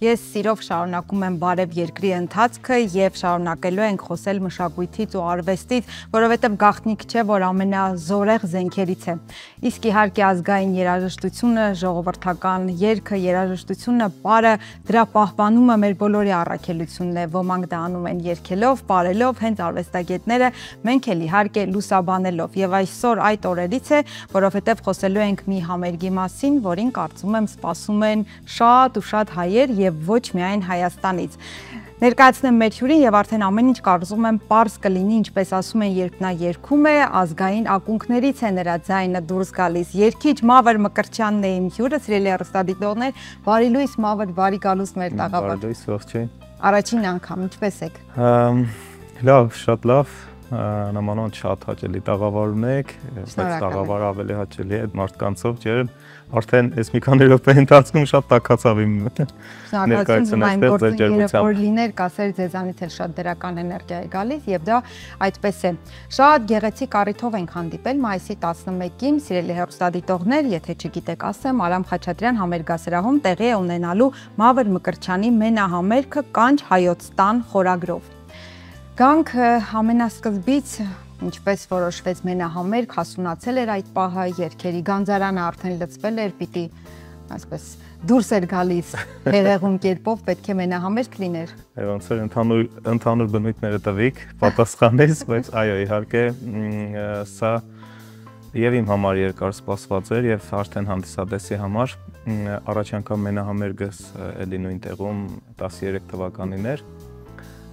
Ես սիրով շարունակում եմ բարև երկրի ընթացքը եւ շարունակելու ենք խոսել մշակույթից ու արվեստից, որովհետեւ գաղտնիք չէ, որ ամենազորեղ զենքերից է։ Իսկ իհարկե ազգային երաժշտությունը, ժողովրդական երգը, երաժշտությունը, պարը, դրա պահպանումը մեր բոլորի առաքելությունն է։ Ոմանք դա անում են երգելով, պարելով, հենց արվեստագետները, մենք էլ իհարկե լուսաբանելով։ Եվ այսօր այդ օրերից է, որովհետեւ խոսելու ենք մի համերգի մասին, որին կարծում եմ սպասում են շատ ու շատ հայեր եւ ոչ միայն Հայաստանից։ Ներկայացնեմ մեր հյուրին եւ արդեն ամեն ինչ կարծում եմ պարզ կլինի, ինչպես ասում են, երբ նա երգում է, ազգային ակունքներից է նրա ձայնը դուրս գալիս։ Երգիչ Մավր Մկրտչյանն է իմ հյուրը, սիրելի հեռուստադիտողներ, բարի լույս Մավր, բարի գալուստ մեր տաղավար։ Բարի լույս, ողջույն։ Առաջին անգամ ինչպես եք։ Լավ, շատ լավ, նմանոց շատ հաճելի տաղավարում եք, բայց տաղավարը ավելի հաճելի է այդ մարդկանցով, չէ՞։ Արդեն այս մի քանի րոպեի ընթացքում շատ տաքացավ իմ ներկայացնում այն գործը որ լիներ, կասեր ձեզանից էլ շատ դրական էներգիա է գալիս եւ դա այդպես է։ Շատ գեղեցիկ առիթով ենք հանդիպել մայիսի 11-ին, սիրելի հեռուստադիտողներ, եթե չգիտեք, ասեմ, Արամ Խաչատրյան համերգասրահում տեղի է ունենալու Մավր Մկրտչյանի մենահամերգը Կանչ հայոց տան խորագրով։ Գանք ամենասկզբից ինչպես որոշվեց մենահամերգ, հասունացել էր այդ պահը, երգերի գանձարանը արդեն լցվել էր, պիտի այսպես դուրս էր գալիս հեղեղում կերպով, պետք է մենահամերգ լիներ։ Ոնց էր ընդհանուր բնույթները տվիք, պատասխանես, բայց այո, իհարկե, սա եւ իմ համար երկար սպասված էր եւ արդեն հանդիսատեսի համար առաջ անգամ մենահամերգս էլի նույն տեղում 13 թվականին էր։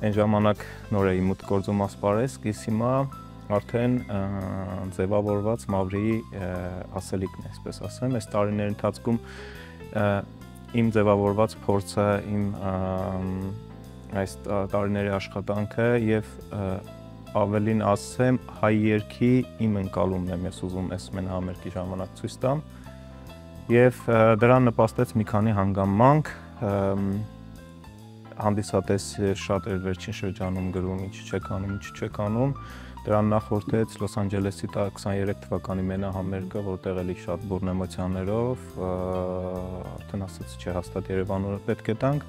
Այն ժամանակ նոր էի մուտք գործում ասպարեզ, իսկ հիմա արդեն ձևավորված Մավրիի ասելիքն է, այսպես ասեմ, այս տարիների ընթացքում իմ ձևավորված փորձը, իմ այս տարիների աշխատանքը եւ ավելին ասեմ, հայ երգի իմ ընկալումն եմ ես ուզում այս մենահամերգի ժամանակ ցույց տամ եւ դրան նպաստեց մի քանի հանգամանք, հանդիսատեսը շատ էր վերջին շրջանում գրում, ինչ չեք անում, ինչ չեք անում։ Դրան նախորդեց Լոս Անջելեսի 23 թվականի մենահամերգը, որտեղ էլի շատ բուրն էմոցիաներով, արդեն ասացի, չէ, հաստատ Երևանը պետք է տանք,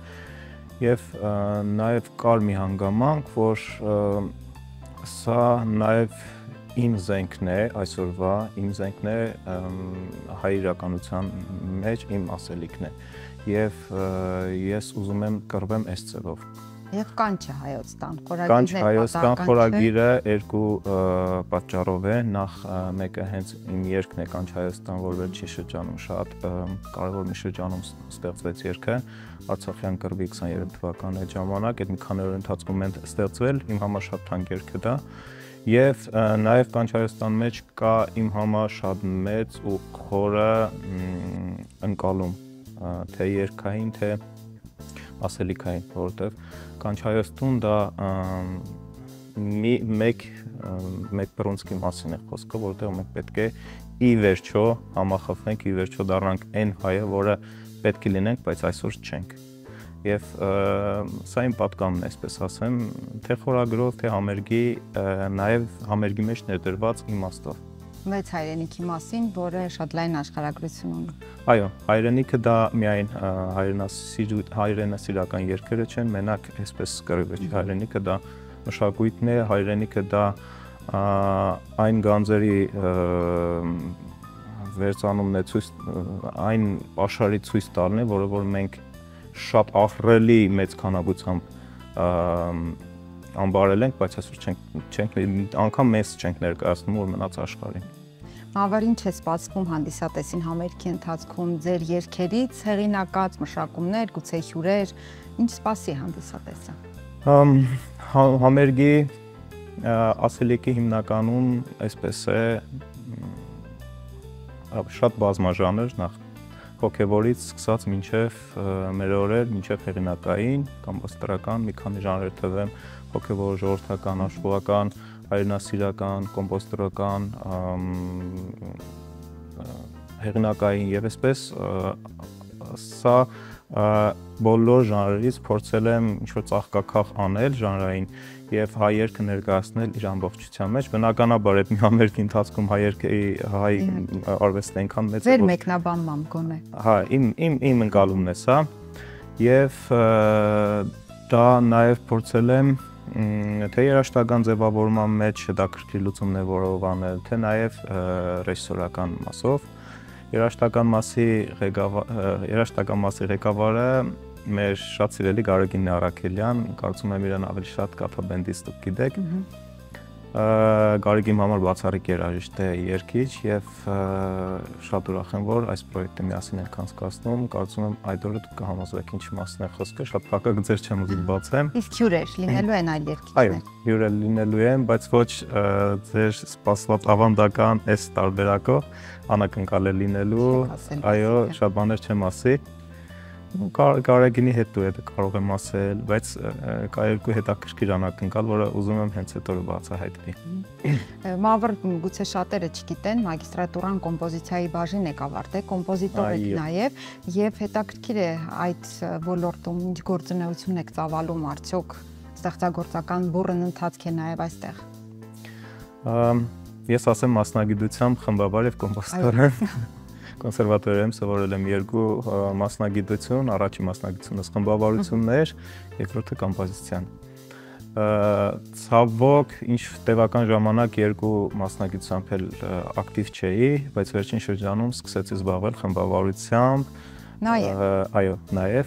եւ նաեւ կար մի հանգամանք, որ սա նաեւ իմ զենքն է այսօրվա, իմ զենքն է հայ իրականության մեջ իմ ասելիքն է, եւ ես ուզում եմ կռվեմ այս ձևով։ Եվ Կանչ հայոց տան Կանչ հայոց տան խորագիրը երկու պատճառով է, նախ մեկը հենց իմ երգն է Կանչ հայոց տան, որ վերջի շրջանում շատ կարևոր մի շրջանում ստեղծվեց երգը, Արցախյան կռվի 23 թվականի ժամանակ, այդ մի քանի օր ընթացքում են ստեղծվել, իմ համար շատ թանկ երգ է դա, եւ նաեւ Կանչ հայոց տան մեջ կա իմ համար շատ մեծ ու խորը ընկալում, թե երգային, թե ասելիքային, որովհետև Կանչ հայոց տուն դա մեկ բռունցքի մասին է խոսքը, որովհետև մենք պետք է ի վերջո համախմբվենք, ի վերջո դառնանք այն հայը, որը պետք է լինենք, բայց այսօր չենք։ Եվ սա իմ պատկանն է, այսպես ասեմ, թե խորագրով, թե համերգի, նաև համերգի մեջ ներդրված իմաստով։ Մեծ հայրենիքի մասին, որը շատ լայն աշխարհագրություն ունի։ Այո, հայրենիքը դա միայն հայրենասիրական երգերը չեն, մենակ այսպես կռիվը չի, հայրենիքը դա մշակույթն է, հայրենիքը դա այն գանձերի վերծանումն է, այն աշխարհի ցույց տալն է, որը որ մենք շատ ահռելի մեծ քանակությամբ անբարել ենք, բայց այսօր չենք անգամ մեզ չենք ներկայացնում, որ մնաց աշխարհին։ Մավր, ինչ է սպասվում հանդիսատեսին համերգի ընթացքում ձեր երգերից, հեղինակած մշակումներ, գուցե հյուրեր, ինչ սպասի հանդիսատեսը։ Համերգի ասելիքի հիմնականում այսպես է շատ բազմաժանր, նախ հոգևորից սկսած մինչև մեր օրեր, մինչև հեղինակային, կոմպոզիտորական, մի քանի ժանրեր թվեմ, հոգևոր, ժողովրդական, աշխուհական, հայրենասիրական, կոմպոզիտորական, հեղինակային եւ այսպես սա բոլոր ժանրերից փորձել եմ ինչ-որ ծաղկակախ անել ժանրային եւ հայ երգը ներկայացնել իր ամբողջության մեջ։ Բնականաբար այդ մի համերգի ընթացքում հայ արվեստը այնքան մեծ է, ձեր մեկնաբանմամբ գոնե։ Հա, իմ ընկալումն է սա եւ դա նաեւ փորձել եմ թե երաժշտական ձևավորման մեջ հետաքրքիր լուծումներ որով անել, թե նաեւ ռեժիսորական մասով։ Երաժշտական մասի ղեկավարը մեր շատ սիրելի Գարեգին Արաքելյան, կարծում եմ իրեն ավելի շատ կաթաբենդից դուք գիտեք։ Գարեգին համար բացառիկ երաժիշտ է, երգիչ եւ շատ ուրախ եմ, որ այս պրոյեկտը միասին ենք անցկացնում, կարծում եմ այդ օրը դուք կհամոզվեք ինչի մասին է խոսքը, շատ փակագ ձեր չեմ ուզում բացեմ։ Իսկ հյուրեր լինելու են այլ երգիչներ։ Այո, հյուրեր լինելու են, բայց ոչ ձեր սպասված ավանդական այս տարբերակով անակնկալ է լինելու, այո, շատ բաներ չեմ ասի։ Գարեգինի հետ դու կարող եմ ասել, բայց կա երկու հետաքրքիր անակնկալ, որը ուզում եմ հենց այդ օրը բացահայտվի։ Մավր գուցե շատերը չգիտեն, մագիստրատուրան կոմպոզիցիայի բաժին եք ավարտել, կոմպոզիտոր եք նաև, եւ հետաքրքիր է այդ ոլորտում ինչ գործունեություն եք ծավալում, արդյոք ստեղծագործական բուռն ընթացք է նաև այստեղ։ Ես ասեմ մասնագիտությամբ խմբաբար եւ կոմպոզիտոր եմ։ Կոնսերվատորիայում սովորել եմ երկու մասնագիտություն, առաջին մասնագիտությունը խմբավորություններ, երկրորդը կոմպոզիցիան։ Ցավոք, ինչ տևական ժամանակ երկու մասնագիտությամբ էլ ակտիվ չէի, բայց վերջին շրջանում սկսեցի զբաղվել խմբավորությամբ։ Նաեւ։ Այո, նաեւ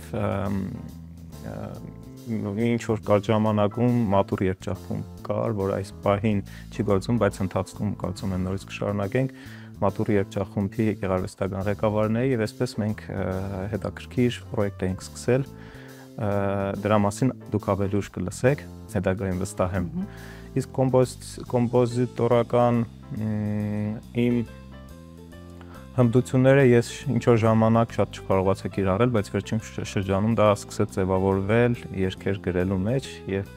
ինչ որ կար ժամանակում մատուր երգչախումբ կար, որ այս պահին չի գործում, բայց ընթացքում կարծում եմ նորից կշարունակենք։ Մատուր երգչախումբի գեղարվեստական ղեկավարն էի եւ այսպես մենք հետաքրքիր պրոյեկտ էինք սկսել։ Դրա մասին դուք ավելի ուշ կլսեք, հետագայում վստահ եմ։ Իսկ կոմպոզիտորական իմ հմտությունները ես ինչ որ ժամանակ շատ չկարողացա կիրառել, բայց վերջին շրջանում դա սկսեց ձևավորվել երգեր գրելու մեջ եւ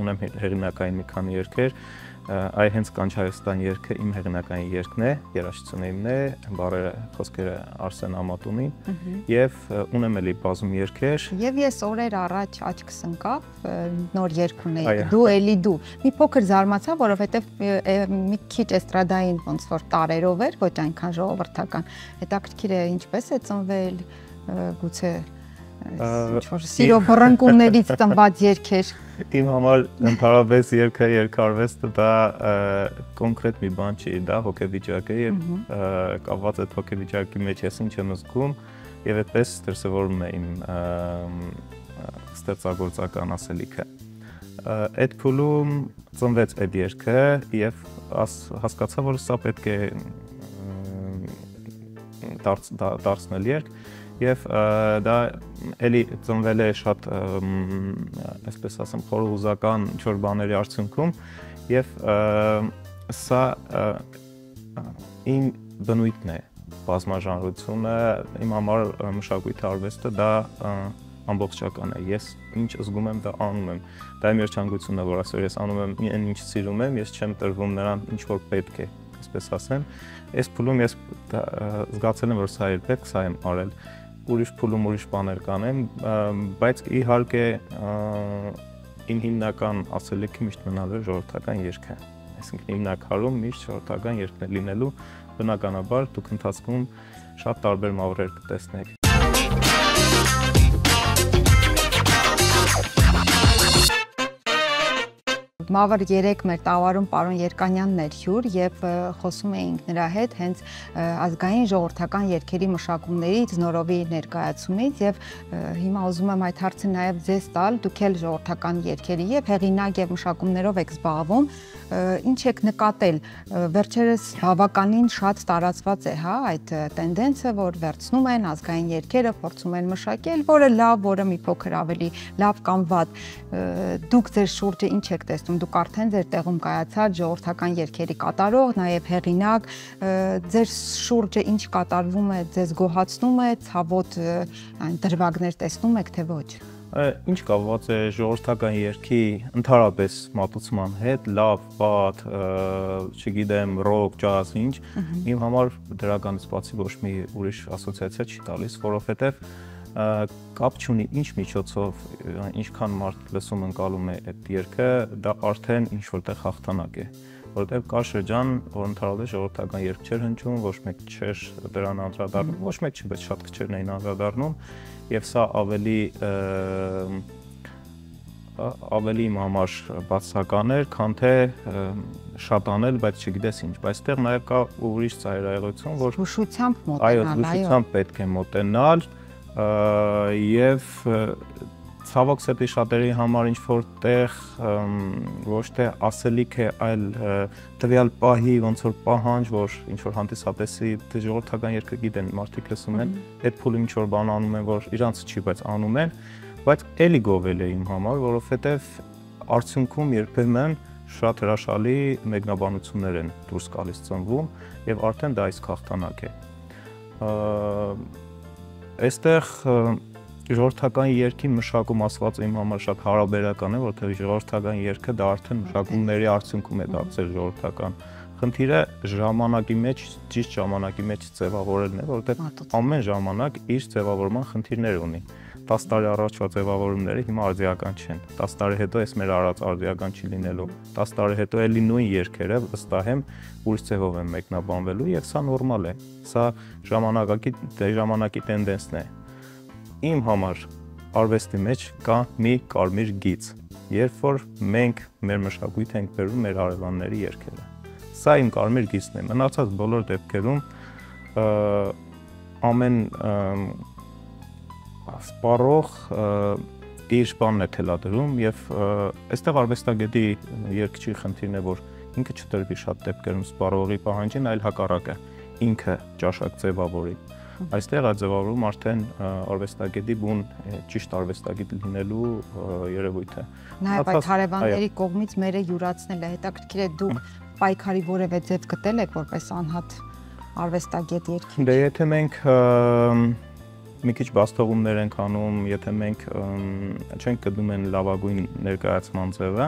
ունեմ հեղինակային մի քանի երգեր։ Այ հենց Կանչարեստան երգը իմ հեղինակային երգն է, երաժշտությունը իմն է, բառերը, խոսքերը Արսեն Ամատունին եւ ունեմ էլի բազում երգեր։ Եվ ես օրեր առաջ աչքս ընկավ, նոր երգ ունեի, դու էլի դու։ Մի փոքր զարմացա, որովհետեւ մի քիչ էստրադային ոնց որ տարերով էր, ոչ այնքան ժողովրդական։ Հետաքրքիր է ինչպես է ծնվել, գուցե ինչ-որ սիրո բռնկումներից ծնված երգեր։ Իմ համար ընդհանրապես երգը, երգարվեստը դա կոնկրետ մի բան չի, դա հոգեվիճակ է եւ կապված այդ հոգեվիճակի մեջ ես ինչ եմ զգում եւ այդպես դրսևորվում է իմ ստեղծագործական ասելիքը։ Այդ փուլում ծնվեց այդ երգը եւ հասկացա, որ սա պետք է դարձնել երգ եւ դա էլի ծնվել է շատ այսպես ասեմ խորհուզական ինչ-որ բաների արդյունքում եւ սա իմ բնույթն է, բազմաժանրությունը, իմ համար մշակույթի արվեստը դա ամբողջական է, ես ինչ զգում եմ դա անում եմ, դա իմ երջանկությունն է, որ այսօր ես անում եմ այն ինչ սիրում եմ, ես չեմ տրվում նրան ինչ որ պետք է, այսպես ասեմ, այս փուլում ես զգացել եմ, որ սա էր պետք, սա եմ արել, ուրիշ փուլում ուրիշ բաներ կանեմ, բայց իհարկե իմ հիմնական ասելիքը միշտ մնալու է ժողովրդական երգը, այսինքն հիմնականում միշտ ժողովրդական երգն է լինելու, բնականաբար դուք ընթացքում շատ տարբեր մավրեր կտեսնեք։ Մավր 3 մեր տավարում պարոն Երկանյանն էր հյուր եւ խոսում էինք նրա հետ հենց ազգային ժողովրդական երգերի մշակումներից Նորովի ներկայացումից եւ հիմա ուզում եմ այդ հարցը նաեւ ձեզ տալ, դուք էլ ժողովրդական երգերի եւ հեղինակ եւ մշակումներով եք զբաղվում, ինչ եք նկատել, վերջերս բավականին շատ տարածված է, հա, այդ տենդենսը, որ վերցնում են ազգային երգերը, փորձում են մշակել, որը լավ, որը մի փոքր ավելի լավ կամ վատ, դուք ձեր շուրջը ինչ եք տեսնում, դուք արդեն ձեր տեղում կայացած ժողովրդական երգերի կատարող, նաև հեղինակ, ձեր շուրջը ինչ կատարվում է, ձեզ գոհացնում է, ցավոտ այն դրվագներ տեսնում եք, թե ոչ։ Ինչ կապված է ժողովրդական երգի ընդհանրապես մատուցման հետ, լավ, վատ, չգիտեմ, ռոք, ջազ, ինչ, իմ համար դրականից բացի ոչ մի ուրիշ ասոցիացիա չի տալիս, որովհետև կապ չունի ինչ միջոցով, ինչքան մարդ լսում ընկալում է այդ երգը, դա արդեն ինչ որտեղ հաղթանակ է, որովհետև կար շրջան, որ ընդհանրապես ժողովրդական երգ չէր հնչում, ոչ մեկ չէր դրան անդրադառնում, ոչ մեկ չի, բայց շատ քչերն էին անդրադառնում, եւ սա ավելի իմ համար բացասական էր, քան թե շատ անել, բայց չգիտես ինչ, բայց այդտեղ նաև կա ուրիշ ծայրահեղություն, որ զգուշությամբ մոտենալ, այո, զգուշությամբ պետք է մոտենալ եւ ցավոք սրտի շատերի համար ինչ որտեղ ոչ թե ասելիք է, այլ տվյալ պահի ոնց որ պահանջ, որ ինչ որ հանդիսատեսի ժողովրդական երգը գիտեն, մարդիկ լսում են, այդ փուլում ինչ որ բան անում են, որ իրանց չի, բայց անում են, բայց էլի գովել է իմ համար, որովհետև արդյունքում երբեմն շատ հրաշալի մեկնաբանություններ են դուրս գալիս ծնվում եւ արդեն դա իսկ հաղթանակ է։ Այստեղ ժողովրդական երգի մշակում ասված իմ համար շատ հարաբերական է, որովհետեւ ժողովրդական երգը դա արդեն մշակումների արդյունքում է դարձել ժողովրդական։ Խնդիրը ժամանակի մեջ, ճիշտ ժամանակի մեջ ձևավորելն է, որովհետեւ ամեն ժամանակ իր ձևավորման խնդիրներ ունի։ 10 տարի առաջվա ձևավորումները հիմա արդիական չեն։ 10 տարի հետո էս մեր արած արդիական չի լինելու։ 10 տարի հետո էլի նույն երգերը վստահ եմ ուրիշ ձևով են մեկնաբանվելու եւ սա նորմալ է։ Սա ժամանակի տենդենսն է։ Իմ համար արվեստի մեջ կա մի կարմիր գիծ, երբ որ մենք մեր մշակույթ ենք բերում մեր արևանների երգերը։ Սա իմ կարմիր գիծն է։ Մնացած բոլոր դեպքերում ամեն սպառող իր բանն է թելադրում եւ այստեղ արվեստագետի երգչի խնդիրն է, որ ինքը չտրվի շատ դեպքերում սպառողի պահանջին, այլ հակառակը ինքը ճաշակ ձևավորի։ Այստեղ այդ ձևավորում արդեն արվեստագետի բուն ճիշտ արվեստագետ լինելու երևույթ է։ Նաեւ այդ հարևանների կողմից մերը յուրացնել է, հետաքրքիր է դուք պայքարի որևէ ձև գտել եք որպես անհատ արվեստագետ երգիչ։ Դե եթե մենք մի քիչ բաստողումներ ենք անում, եթե մենք չենք գտնում են լավագույն ներկայացման ձևը,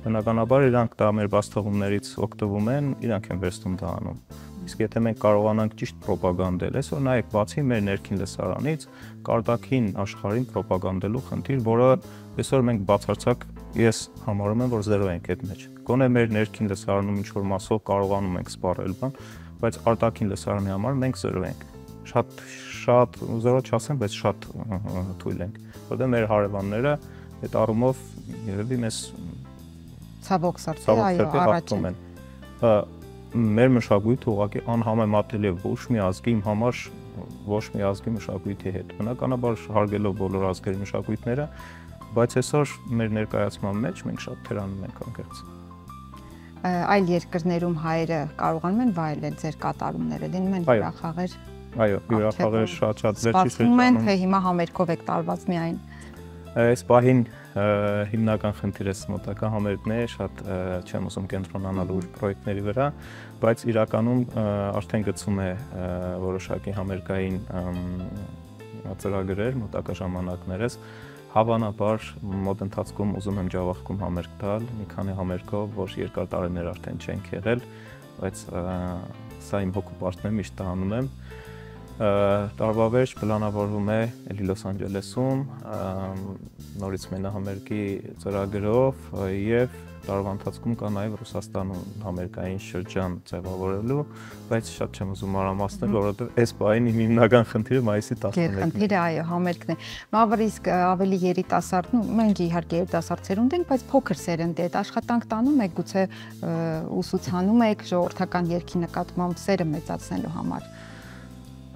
բնականաբար իրանք դա մեր բաստողումներից օգտվում են, իրանք են վերստում դա անում։ Իսկ եթե մենք կարողանանք ճիշտ ռոպագանդել, այսօր նայեք, բացի մեր ներքին լսարանից, կարտաքին աշխարհին ռոպագանդելու խնդիր, որը այսօր մենք բացարձակ ես համարում եմ, որ զերո ենք այդ մեջ։ Գոնե մեր ներքին լսարանում ինչ որ մասով կարողանում ենք սպառել բան, բայց արտաքին լսարանի համար մենք զերո ենք։ Շատ զորո չասեմ, բայց շատ թույլ ենք, որտեղ մեր հարևանները այդ առումով երևի մեզ ցավոք սրտի առաջում են։ Մեր մշակույթը ուղղակի անհամեմատելի է ոչ մի ազգի իմ համար, ոչ մի ազգի մշակույթի հետ։ Բնականաբար հարգելով բոլոր ազգերի մշակույթները, բայց այսօր մեր ներկայացման մեջ մենք շատ թերանում ենք անկեղծ։ Այլ երկրներում հայերը կարողանում են վայելել ձեր կատարումները, լինում են հյուրախաղեր։ Այո, հյուրախաղերը շատ վերջի սպասում են, թե հիմա համերգով եք տարված միայն։ Այս պահին հիմնական խնդիրս մոտակա համերգն է, շատ չեմ ուզում կենտրոնանալ ուր պրոյեկտների վրա, բայց իրականում արդեն գծում է որոշակի համերգային ծրագրեր մոտակա ժամանակներս, հավանաբար մոտ ընթացքում ուզում եմ ջավախքում համերգ տալ, մի քանի համերգով, որ երկար տարիներ արդեն չենք եղել, բայց սա իմ հոգու պարտն է, միշտ դա անում եմ։ Տարվա վերջ պլանավորվում է էլի Լոս Անջելեսում նորից մենահամերգի ծրագրով եւ տարվա ընթացքում կա նաեւ Ռուսաստանում համերգային շրջան ձևավորելու, բայց շատ չեմ ուզում մանրամասնել, որովհետեւ այս պահին իմ հիմնական խնդիրը մայիսի 11-ն է։ Խնդիրը այո, համերգն է։ Մավր իսկ ավելի երիտասարդ, մենք իհարկե երիտասարդ սերունդ ենք, բայց փոքր սերնդի այդ աշխատանք տանում եք, գուցե ուսուցանում եք ժողովրդական երգի նկատմամբ սերը մեծացնելու համար։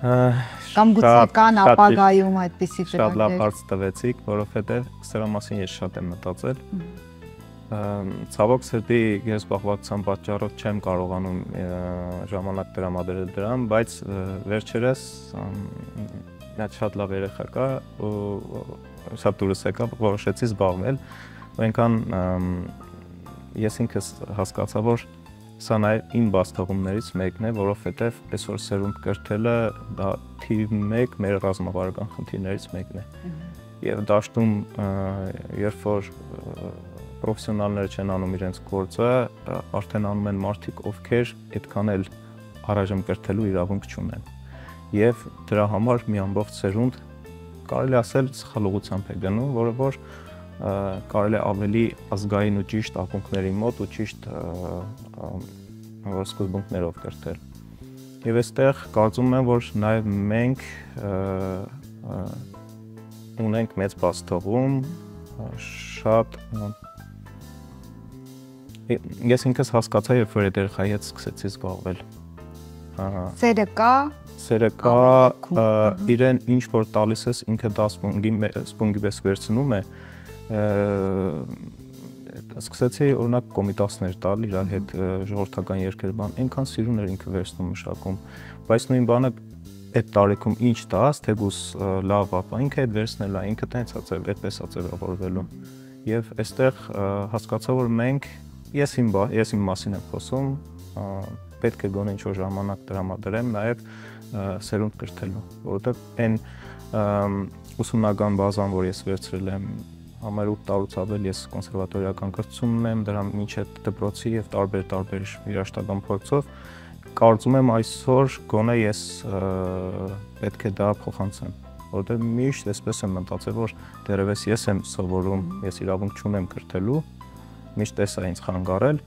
Կամ գուցե կան ապագայում այդպիսի դեպքեր։ Շատ լավ հարց տվեցիք, որովհետև սրա մասին ես շատ եմ մտածել։ Ցավոք սրտի ես զբաղվածության պատճառով չեմ կարողանում ժամանակ տրամադրել դրան, բայց վերջերս նա շատ լավ երեխա կա ու շատ դուրս եկա, որոշեցի զբաղվել։ Ու այնքան ես ինքս հասկացա, որ սա նաև իմ բաստողումներից մեկն է, որովհետև այսօր սերունդ կրթելը դա թիվ 1 մեր ռազմավարական խնդիրներից մեկն է։ Եվ դաշտում երբ որ պրոֆեսիոնալները չեն անում իրենց գործը, արդեն անում են մարդիկ, ովքեր այդքան էլ առայժմ կրթելու իրավունք չունեն։ Եվ դրա համար մի ամբողջ սերունդ կարելի ասել սխալ ուղղությամբ է գնում, որը որ կարելի է ավելի ազգային ու ճիշտ ակունքների մոտ ու ճիշտ սկզբունքներով կրթել։ Եվ այստեղ կարծում եմ, որ նաև մենք ունենք մեծ բացթողում, շատ ես ինքս հասկացա, երբ որ այդ երեխայի հետ սկսեցի զբաղվել։ Սերը կա, իրեն ինչ որ տալիս ես, ինքը դա սպունգի պես վերցնում է, սկսեցի օրինակ կոմիտասներ տալ իրար հետ ժողովրդական երգեր բան, այնքան սիրուն էր ինքը վերցնում մշակում, բայց նույն բանը այդ տարիքում ինչ տաս, թեկուզ լավ ապա, ինքը այդ վերցնել է, ինքը տենց այդպես է ձևավորվելու։ Եվ այստեղ հասկացա, որ մենք, ես իմ մասին եմ խոսում, պետք է գոնե ինչ-որ ժամանակ տրամադրեմ նաև սերունդ կրթելու, որովհետև այն ուսումնական բազան, որ ես վերցրել եմ համարյա 8 տարուց ավել ես կոնսերվատորիական կրթություն ունեմ, դրա մինչև դպրոցի եւ տարբեր երաժշտական փորձով, կարծում եմ այսօր գոնե ես պետք է դա փոխանցեմ, որովհետև միշտ այսպես եմ մտածել, որ դեռևս ես եմ սովորում, ես իրավունք չունեմ կրթելու, միշտ էս է ինձ խանգարել,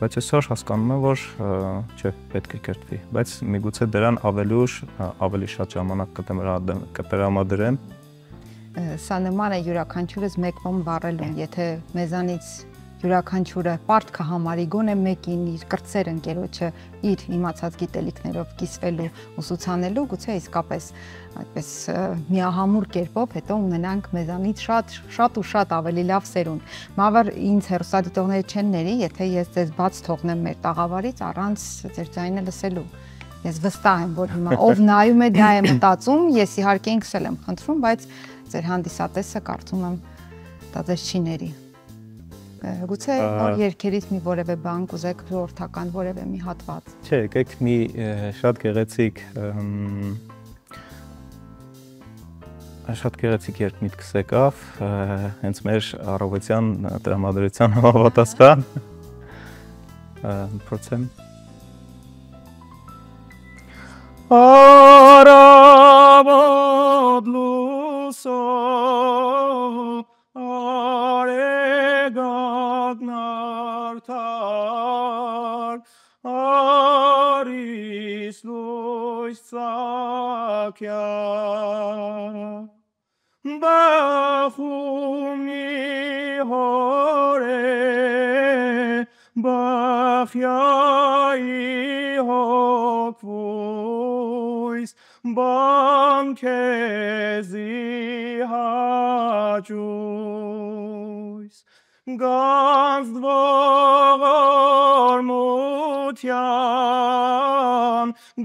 բայց այսօր հասկանում եմ, որ չէ, պետք է կրթվի, բայց միգուցե դրան ավելի շատ ժամանակ կտրամադրեմ։ Սա նման է յուրաքանչյուրս մեկում վառելուն, եթե մեզանից յուրաքանչյուրը պարտքը համարի գոնե մեկին իր կրտսեր ընկերոջը իր իմացած գիտելիքներով կիսվելու, ուսուցանելու, գուցե իսկապես այդպես միահամուռ կերպով հետո ունենանք մեզանից շատ ավելի լավ սերունդ։ Մավար ինձ հեռուստադիտողները չեն ների, եթե ես ձեզ բաց թողնեմ մեր տաղավարից առանց ձեր ձայնը լսելու։ Ես վստահ եմ, որ հիմա ով նայում է դա է մտածում, ես իհարկե ինքս էլ եմ խնդրում, բայց ձեր հանդիսատեսը կարծում եմ դա ձեզ չի ների։ Գուցե որ երգերից մի որևէ բան կուզեք ժողովրդական որևէ մի հատված։ Չէ, եկեք մի շատ գեղեցիկ երգ միտքս եկավ, հենց մեր առավոտյան տրամադրության համապատասխան։ Փորձեմ։ Արավոտ լուսով արեգակն արդար արիս լույս ծակյա բախումի հորե բախյայի հոգվույս բանքեզի հաճույս գանձ ողորմության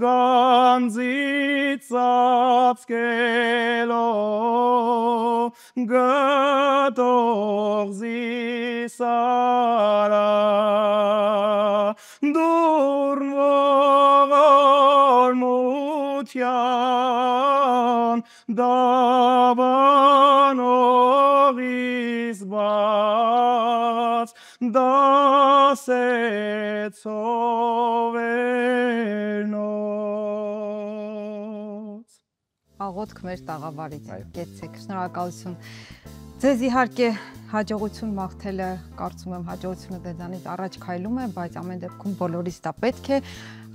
գանձի ծածկելով գտող զիսարա դուրն ողորմության դավանողիս բաց դասեցով երնոց։ Աղոթք մեր տաղավարից, կեցեք, շնորհակալություն։ Ձեզ իհարկե հաջողություն մաղթելը, կարծում եմ հաջողությունը դեզանից առաջ քայլում է, բայց ամեն դեպքում բոլորիս դա պետք է,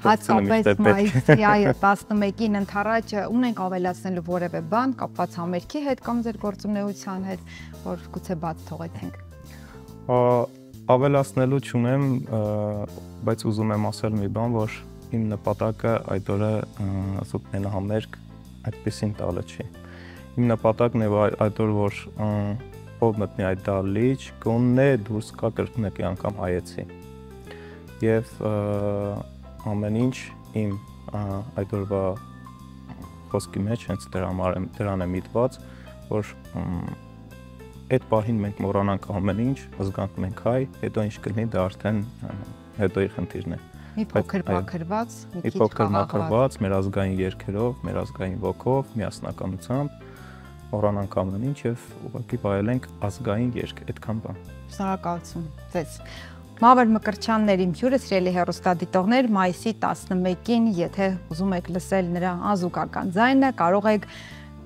հատկապես մայիսի 11-ին ընդառաջ ունենք ավելացնելու որևէ բան կապված համերգի հետ կամ ձեր գործունեության հետ, որ գուցե բաց թողեցինք։ Ավելացնելու չունեմ, բայց ուզում եմ ասել մի բան, որ իմ նպատակը այդ օրը համերգ այդպեսին տալը չի։ Իմ նպատակն է այդ օր, որ ով մտնի այդ դահլիճ, գոնե դուրս գա կրկնակի անգամ հայեցի։ Եվ ամեն ինչ իմ այդ օրվա խոսքի մեջ հենց դրան է միտված, որ այդ պահին մենք մոռանանք ամեն ինչ, զգանք մենք հայ, հետո ինչ կլինի, դա արդեն հետոյի խնդիրն է։ Մի փոքր մաքրված, մի փոքր մաքրված, մեր ազգային երգերով, մեր ազգային ոգով, միասնականությամբ մոռանանք ամեն ինչ եւ ուղղակի վայելենք ազգային երգ, այդքան բան։ Շնորհակալություն ձեզ։ Մավեր Մկրտչյանն էր իմ հյուրը, սիրելի հեռուստադիտողներ, մայիսի 11-ին, եթե ուզում եք լսել նրա անզուգական ձայնը, կարող եք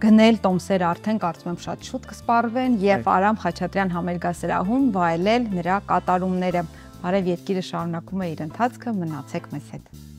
գնել տոմսերը արդեն կարծում եմ շատ շուտ կսպառվեն եւ Արամ Խաչատրյան համերգասրահում վայելել նրա կատարումները։ Բարև երկիրը շարունակում է իր ընթացքը, մնացեք մեզ հետ։